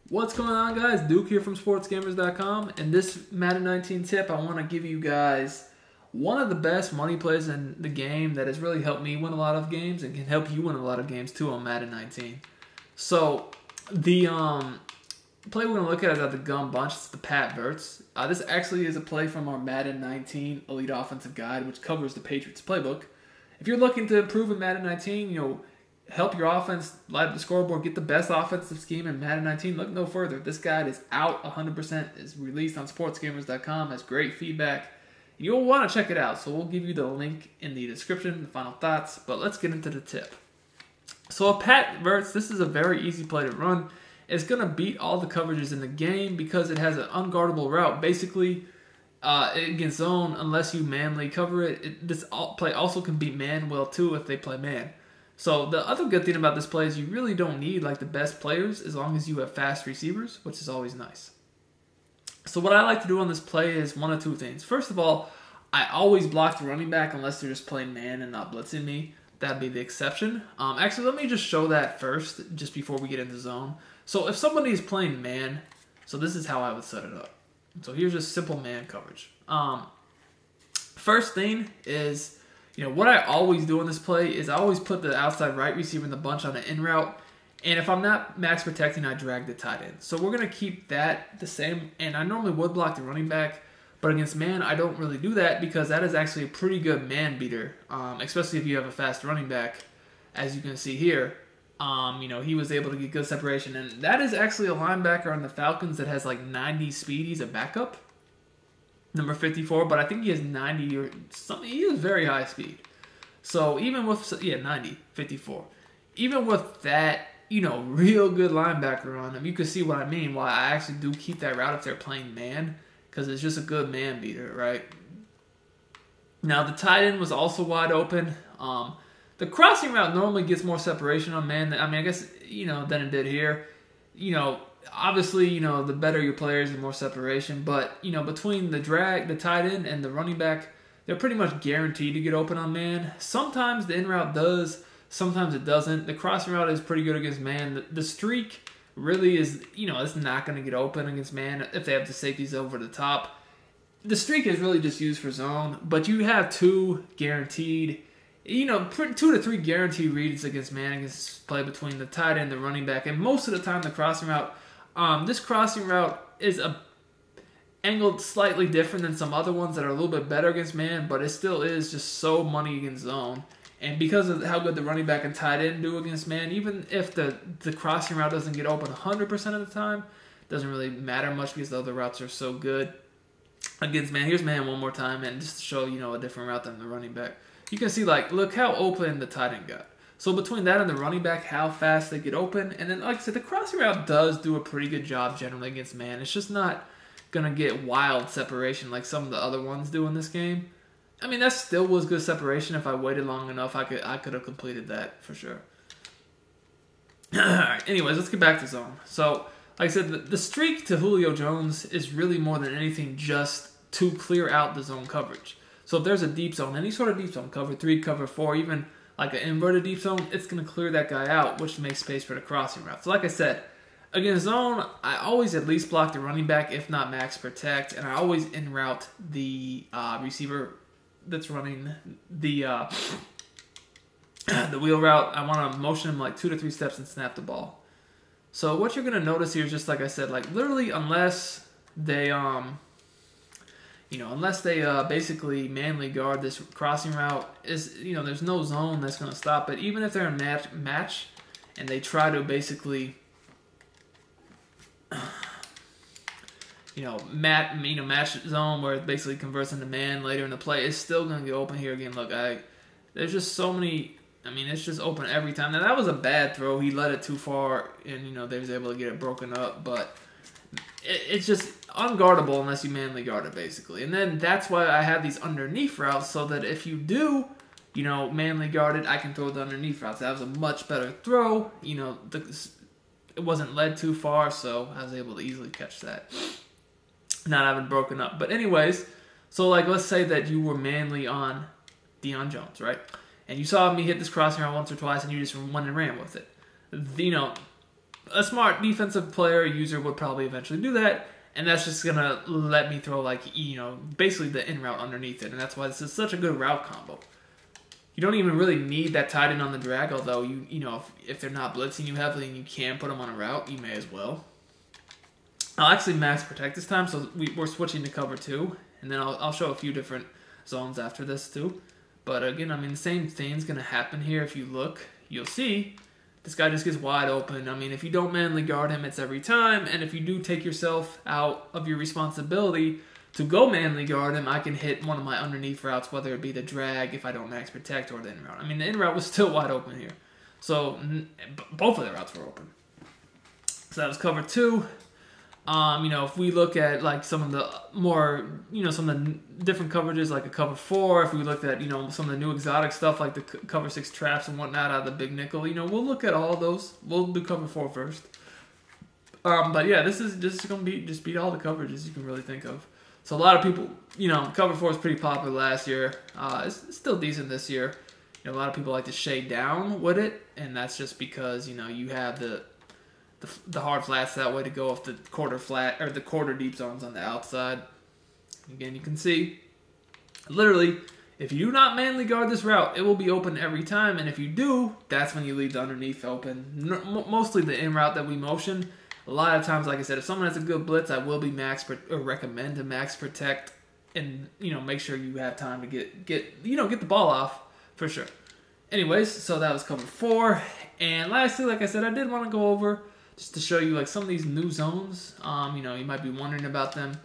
What's going on, guys? Duke here from Sportsgamerz.com. In this Madden 19 tip, I want to give you guys one of the best money plays in the game that has really helped me win a lot of games and can help you win a lot of games too on Madden 19. So the play we're going to look at is at the gun bunch. It's the Pat Wertz. This actually is a play from our Madden 19 Elite Offensive Guide, which covers the Patriots playbook. If you're looking to improve in Madden 19, help your offense light up the scoreboard, get the best offensive scheme in Madden 19, look no further. This guide is out 100%, is released on Sportsgamerz.com, has great feedback. You'll want to check it out, so we'll give you the link in the description, the final thoughts, but let's get into the tip. So a Pat Wertz, this is a very easy play to run. It's going to beat all the coverages in the game because it has an unguardable route. Basically, against zone, unless you manly cover it, this play also can beat man well too if they play man. So the other good thing about this play is you really don't need like the best players as long as you have fast receivers, which is always nice. So what I like to do on this play is one of two things. First of all, I always block the running back unless they're just playing man and not blitzing me. That'd be the exception. Actually, let me just show that first, just before we get into zone. So if somebody is playing man, so this is how I would set it up. So here's just simple man coverage. First thing is, what I always do in this play is I always put the outside right receiver in the bunch on an in route. And if I'm not max protecting, I drag the tight end. So we're going to keep that the same. And I normally would block the running back. But against man, I don't really do that because that is actually a pretty good man beater. Especially if you have a fast running back, as you can see here. He was able to get good separation. And that is actually a linebacker on the Falcons that has like 90 speed. He's a backup. Number 54, but I think he has 90 or something. He has very high speed. So even with, 90, 54. Even with that, real good linebacker on him, you can see what I mean. Why I actually do keep that route if they're playing man, because it's just a good man beater, right? Now the tight end was also wide open. The crossing route normally gets more separation on man. I guess, than it did here. Obviously, the better your players, the more separation. But, between the tight end and the running back, they're pretty much guaranteed to get open on man. Sometimes the in route does, sometimes it doesn't. The crossing route is pretty good against man. The streak really is, it's not going to get open against man if they have the safeties over the top. The streak is really just used for zone, but you have two guaranteed, 2 to 3 guaranteed reads against man against play between the tight end and the running back. And most of the time, the crossing route, this crossing route is angled slightly different than some other ones that are a little bit better against man, but it still is just so money against zone. And because of how good the running back and tight end do against man, even if the crossing route doesn't get open 100% of the time, it doesn't really matter much because the other routes are so good against man. Here's man one more time, and just to show, a different route than the running back. You can see, look how open the tight end got. So between that and the running back, how fast they get open. And then, like I said, the crossing route does do a pretty good job generally against man. It's just not going to get wild separation like some of the other ones do in this game. That still was good separation. If I waited long enough, I could have completed that for sure. Alright, anyways, let's get back to zone. So, like I said, the streak to Julio Jones is really more than anything just to clear out the zone coverage. So if there's a deep zone, any sort of deep zone, cover 3, cover 4, even like an inverted deep zone, it's going to clear that guy out, which makes space for the crossing route. So like I said, against zone, I always at least block the running back, if not max protect, and I always in route the receiver that's running the wheel route. I want to motion him like 2 to 3 steps and snap the ball. So what you're going to notice here is just like I said, literally unless they basically manly guard this crossing route, is there's no zone that's going to stop it. Even if they're in match and they try to basically match zone where it basically converts into man later in the play, it's still going to get open here again. Look, there's just so many. It's just open every time. Now that was a bad throw. He let it too far, and they was able to get it broken up, but it's just unguardable unless you manly guard it, basically. And then that's why I have these underneath routes, so that if you do, manly guard it, I can throw the underneath routes. That was a much better throw. It wasn't led too far, so I was able to easily catch that, not having broken up. But anyways, so let's say that you were manly on Deion Jones, right? And you saw me hit this crossing route once or twice, and you just went and ran with it. a smart defensive player, user would probably eventually do that, and that's just going to let me throw, like, you know, basically the in route underneath it, and that's why this is such a good route combo. You don't even really need that tight end on the drag, although, you know, if they're not blitzing you heavily and you can put them on a route, you may as well. I'll actually max protect this time, so we're switching to cover 2, and then I'll show a few different zones after this too. But again, I mean, the same thing's going to happen here. If you look, you'll see this guy just gets wide open. I mean, if you don't manly guard him, it's every time. And if you do take yourself out of your responsibility to go manly guard him, I can hit one of my underneath routes, whether it be the drag if I don't max protect or the in route. I mean, the in route was still wide open here. So both of the routes were open. So that was cover 2. You know, if we look at like some of the more, you know, some of the different coverages, like a cover 4, if we looked at, you know, some of the new exotic stuff like the cover 6 traps and whatnot out of the big nickel, you know, we'll look at all those. We'll do cover 4 first. But yeah, this is going to be just beat all the coverages you can really think of. So a lot of people, you know, cover 4 was pretty popular last year. It's still decent this year. You know, a lot of people like to shade down with it, and that's just because, you know, you have the hard flats that way to go off the quarter flat or the quarter deep zones on the outside. Again, you can see literally if you do not manly guard this route, it will be open every time, and if you do, that's when you leave the underneath open. Mostly the in route that we motion. A lot of times, like I said, if someone has a good blitz, I will be recommend to max protect, and you know, make sure you have time to get the ball off for sure. Anyways, so that was cover 4, and lastly, like I said, I did want to go over just to show you like some of these new zones. You know, you might be wondering about them.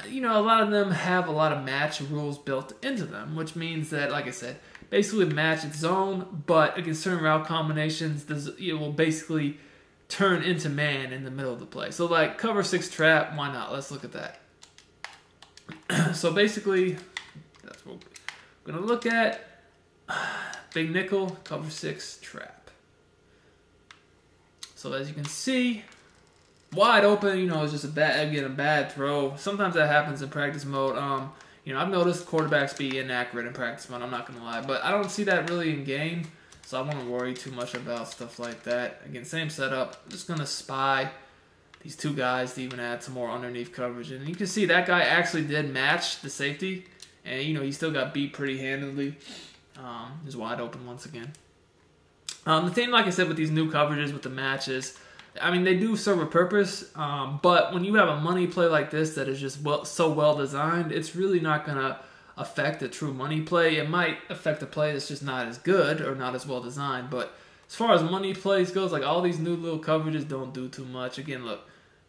You know, a lot of them have a lot of match rules built into them, which means that, like I said, basically match its zone, but against certain route combinations, it will basically turn into man in the middle of the play. So like cover 6 trap, why not? Let's look at that. So basically, that's what we're going to look at. Big nickel, cover 6 trap. So as you can see, wide open, you know, it's just a bad throw. Sometimes that happens in practice mode. You know, I've noticed quarterbacks be inaccurate in practice mode, I'm not going to lie. But I don't see that really in game, so I won't worry too much about stuff like that. Again, same setup. I'm just going to spy these two guys to even add some more underneath coverage. And you can see that guy actually did match the safety. And, you know, he still got beat pretty handily. He's wide open once again. The thing, like I said, with these new coverages, with the matches, I mean, they do serve a purpose, but when you have a money play like this that is just so well designed, it's really not going to affect a true money play. It might affect a play that's just not as good or not as well designed, but as far as money plays goes, like all these new little coverages don't do too much. Again, look,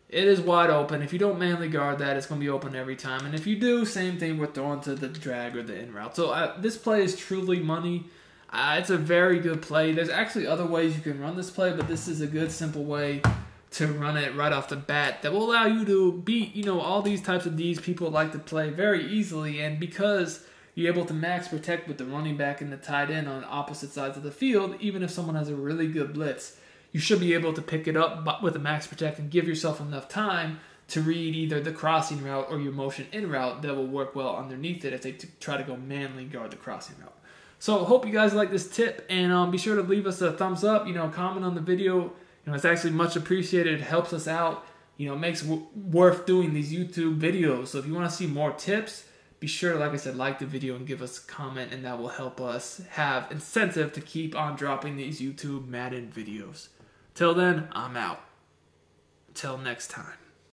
it is wide open. If you don't manly guard that, it's going to be open every time, and if you do, same thing, we're throwing to the drag or the in route. So this play is truly money. It's a very good play. There's actually other ways you can run this play, but this is a good, simple way to run it right off the bat that will allow you to beat, you know, all these types of Ds people like to play very easily. And because you're able to max protect with the running back and the tight end on opposite sides of the field, even if someone has a really good blitz, you should be able to pick it up with a max protect and give yourself enough time to read either the crossing route or your motion in route that will work well underneath it if they try to go manly guard the crossing route. So hope you guys like this tip, and be sure to leave us a thumbs up, you know, comment on the video. You know, it's actually much appreciated. It helps us out. You know, it makes worth doing these YouTube videos. So if you want to see more tips, be sure to, like I said, like the video and give us a comment, and that will help us have incentive to keep on dropping these YouTube Madden videos. Till then, I'm out. Till next time.